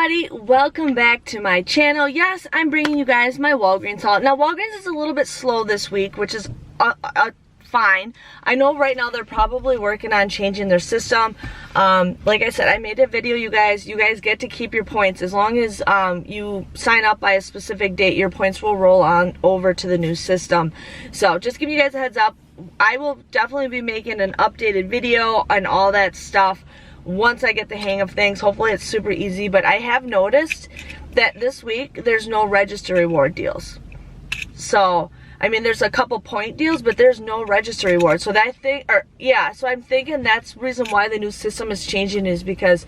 everybody, welcome back to my channel. Yes, I'm bringing you guys my Walgreens haul. Now Walgreens is a little bit slow this week, which is fine. I know right now they're probably working on changing their system. Like I said, I made a video, you guys get to keep your points. As long as you sign up by a specific date, your points will roll on over to the new system. So just giving you guys a heads up, I will definitely be making an updated video and all that stuff once I get the hang of things. Hopefully it's super easy, but I have noticed that this week there's no register reward deals. So I mean, there's a couple point deals, but there's no register reward. So that so I'm thinking that's the reason why the new system is changing, is because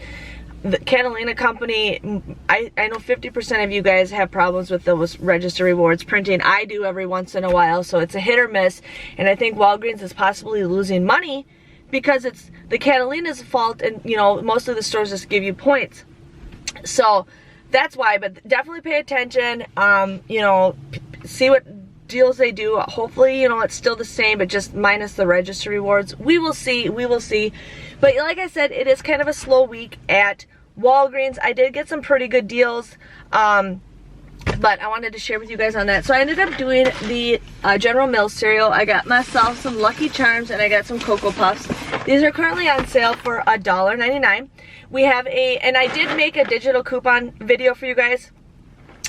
the Catalina company, I know 50% of you guys have problems with those register rewards printing. I do every once in a while, so it's a hit or miss. And I think Walgreens is possibly losing money because it's the Catalina's fault, and you know, most of the stores just give you points. So that's why, but definitely pay attention, you know, see what deals they do. Hopefully, you know, it's still the same, but just minus the register rewards. We will see, But like I said, it is kind of a slow week at Walgreens. I did get some pretty good deals, but I wanted to share with you guys on that. So I ended up doing the General Mills cereal. I got myself some Lucky Charms and I got some Cocoa Puffs. These are currently on sale for $1.99. We have and I did make a digital coupon video for you guys.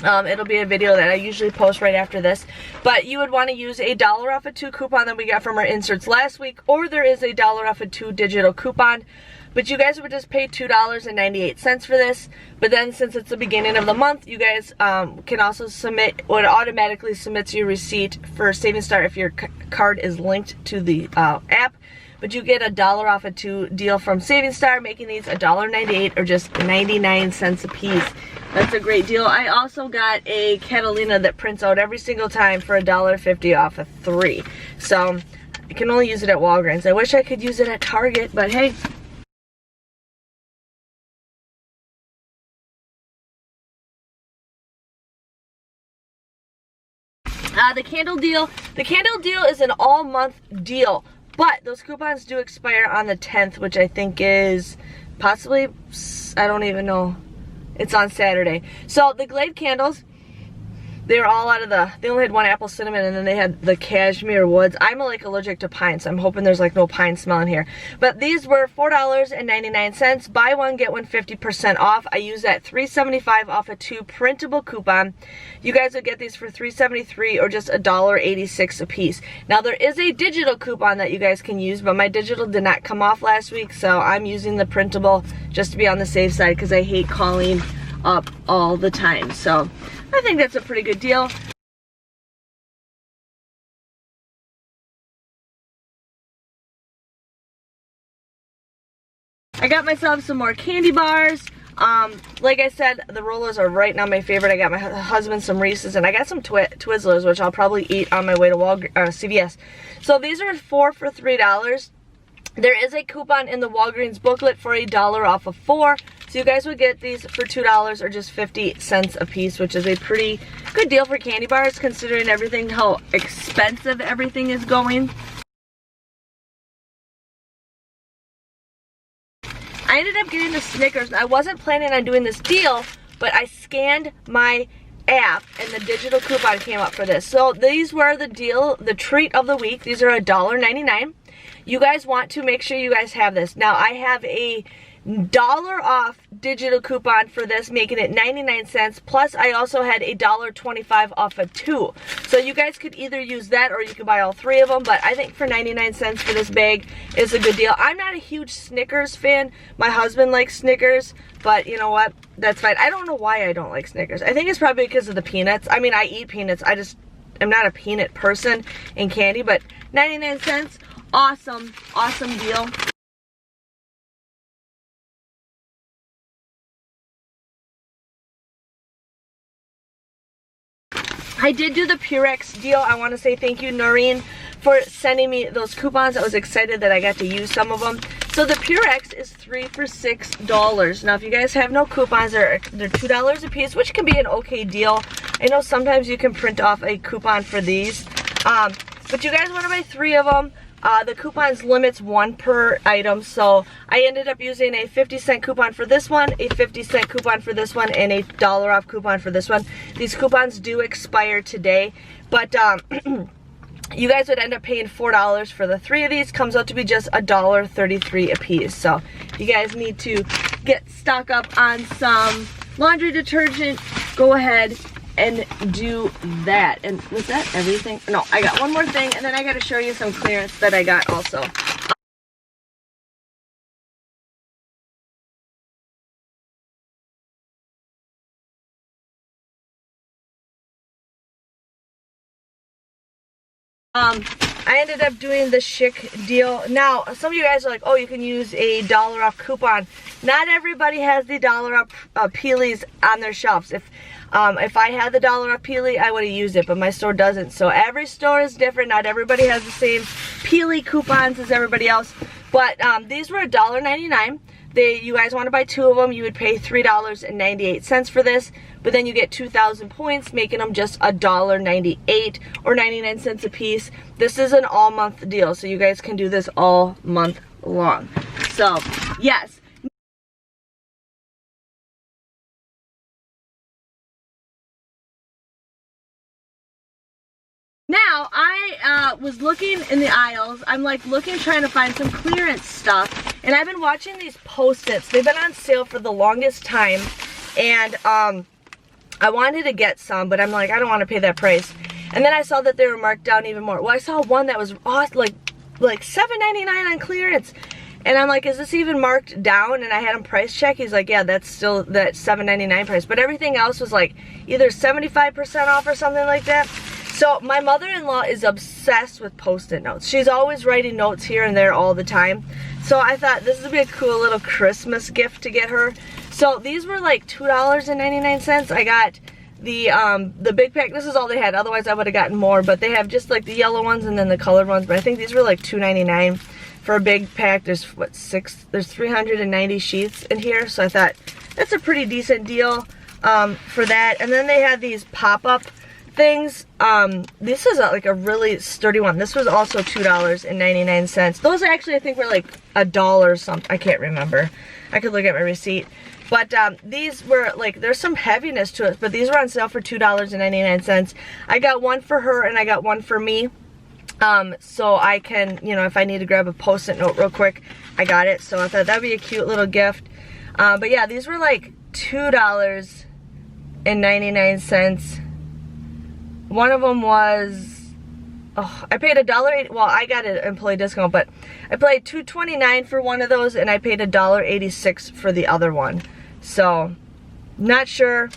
It'll be a video that I usually post right after this, but you would want to use a $1 off of 2 coupon that we got from our inserts last week, or there is a $1 off of 2 digital coupon, but you guys would just pay $2.98 for this. But then since it's the beginning of the month, you guys can also submit, or it automatically submits your receipt for Savings Star if your card is linked to the app. But you get a $1 off of 2 deal from Savings Star, making these $1.98 or just 99 cents a piece. That's a great deal. I also got a Catalina that prints out every single time for $1.50 off of 3. So I can only use it at Walgreens. I wish I could use it at Target, but hey. The candle deal. The candle deal is an all-month deal, but those coupons do expire on the 10th, which I think is possibly, I don't even know. It's on Saturday. So the Glade Candles, they were all out of they only had 1 apple cinnamon, and then they had the cashmere woods. I'm like allergic to pine, so I'm hoping there's like no pine smell in here. But these were $4.99. Buy one, get one 50% off. I use that $3.75 off of 2 printable coupon. You guys would get these for $3.73 or just $1.86 a piece. Now there is a digital coupon that you guys can use, but my digital did not come off last week, so I'm using the printable just to be on the safe side because I hate calling up all the time. So I think that's a pretty good deal. I got myself some more candy bars. Like I said, the Rolos are right now my favorite. I got my husband some Reese's, and I got some Twizzlers, which I'll probably eat on my way to CVS. So these are 4 for $3. There is a coupon in the Walgreens booklet for a $1 off of 4. So you guys would get these for $2 or just 50 cents a piece, which is a pretty good deal for candy bars considering everything, how expensive everything is going. I ended up getting the Snickers. I wasn't planning on doing this deal, but I scanned my app and the digital coupon came up for this. So these were the deal, the treat of the week. These are $1.99. You guys want to make sure you guys have this. Now I have a $1 off digital coupon for this, making it 99 cents. Plus I also had a $1.25 off of 2. So you guys could either use that or you could buy all 3 of them. But I think for 99 cents for this bag is a good deal. I'm not a huge Snickers fan. My husband likes Snickers, but you know what? That's fine. I don't know why I don't like Snickers. I think it's probably because of the peanuts. I mean, I eat peanuts. I'm not a peanut person in candy, but 99 cents, awesome, awesome deal. I did do the Purex deal. I want to say thank you, Noreen, for sending me those coupons. I was excited that I got to use some of them. So the Purex is 3 for $6. Now if you guys have no coupons, they're $2 a piece, which can be an okay deal. I know sometimes you can print off a coupon for these. But you guys want to buy 3 of them The coupons limits 1 per item, so I ended up using a 50-cent coupon for this one, a 50-cent coupon for this one, and a $1 off coupon for this one. These coupons do expire today, but you guys would end up paying $4 for the 3 of these. Comes out to be just $1.33 a piece. So if you guys need to stock up on some laundry detergent, go ahead and do that. And was that everything? No, I got one more thing, and then I got to show you some clearance that I got also. I ended up doing the chic deal. Now, some of you guys are like, oh, you can use a $1 off coupon. Not everybody has the $1 off Peelies on their shelves. If I had the $1 off Peely, I would have used it, but my store doesn't. So every store is different. Not everybody has the same Peely coupons as everybody else. But these were $1.99. You guys want to buy 2 of them, you would pay $3.98 for this, but then you get 2,000 points, making them just $1.98 or 99 cents a piece. This is an all month deal, so you guys can do this all month long. So, yes. Now, I was looking in the aisles. I'm like trying to find some clearance stuff. And I've been watching these Post-its. They've been on sale for the longest time. And I wanted to get some, but I'm like, I don't want to pay that price. And then I saw that they were marked down even more. Well, I saw one that was like $7.99 on clearance. And I'm like, is this even marked down? And I had him price check. He's like, yeah, that's still that $7.99 price. But everything else was like either 75% off or something like that. So my mother-in-law is obsessed with Post-it notes. She's always writing notes here and there all the time. So I thought this would be a cool little Christmas gift to get her. So these were like $2.99. I got the big pack. This is all they had. Otherwise I would have gotten more. But they have just like the yellow ones and then the colored ones. But I think these were like $2.99 for a big pack. There's what, there's 390 sheets in here. So I thought that's a pretty decent deal for that. And then they had these pop-up things. This is like a really sturdy one. This was also $2.99. Those actually I think were like $1 or something. I can't remember. I could look at my receipt. But these were like, there's some heaviness to it, but these were on sale for $2.99. I got one for her and I got one for me. So I can, you know, if I need to grab a Post-it note real quick, I got it. So I thought that'd be a cute little gift. But yeah, these were like $2.99. One of them was, oh, I paid $1.80. Well, I got an employee discount, but I paid $2.29 for one of those, and I paid $1.86 for the other one. So, not sure,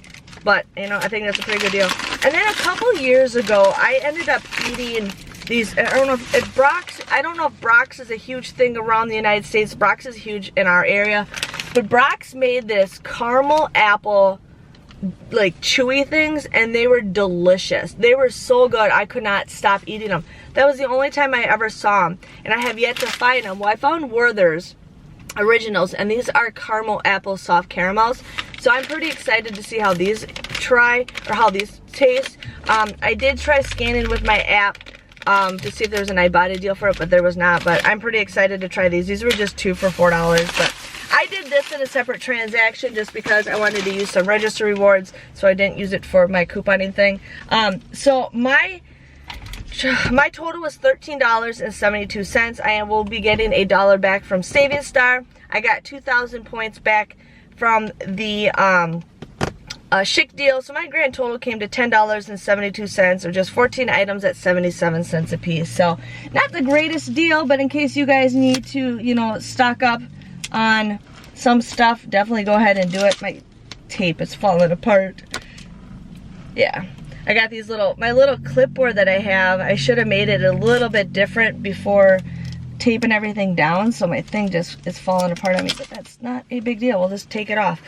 but you know, I think that's a pretty good deal. And then a couple years ago, I ended up eating these. I don't know if Brock's. I don't know if Brock's is a huge thing around the United States. Brock's is huge in our area, but Brock's made this caramel apple, like chewy things, and they were delicious. They were so good, I could not stop eating them. That was the only time I ever saw them, and I have yet to find them. Well, I found Werther's Originals, and these are caramel apple soft caramels. So I'm pretty excited to see how these taste. I did try scanning with my app to see if there was an Ibotta deal for it, but there was not. But I'm pretty excited to try these. These were just 2 for $4, but I did this in a separate transaction just because I wanted to use some register rewards, so I didn't use it for my couponing thing. So my total was $13.72. I will be getting $1 back from Savings Star. I got 2,000 points back from the chic deal, so my grand total came to $10.72, or just 14 items at 77 cents a piece. So not the greatest deal, but in case you guys need to, you know, stock up on some stuff, definitely go ahead and do it. My tape is falling apart. Yeah, I got these my little clipboard that I have. I should have made it a little bit different before taping everything down, so my thing just is falling apart on me, but that's not a big deal. We'll just take it off.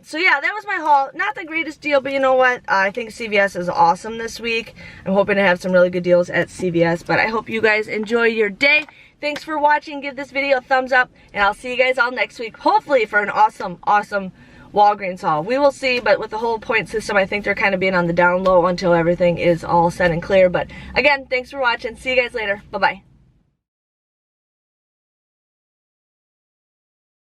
So yeah, that was my haul. Not the greatest deal, but you know what? I think CVS is awesome this week. I'm hoping to have some really good deals at CVS, but I hope you guys enjoy your day. Thanks for watching. Give this video a thumbs up, and I'll see you guys all next week, hopefully for an awesome Walgreens haul. We will see, but with the whole point system, I think they're kind of being on the down low until everything is all set and clear. But again, thanks for watching. See you guys later. Bye-bye.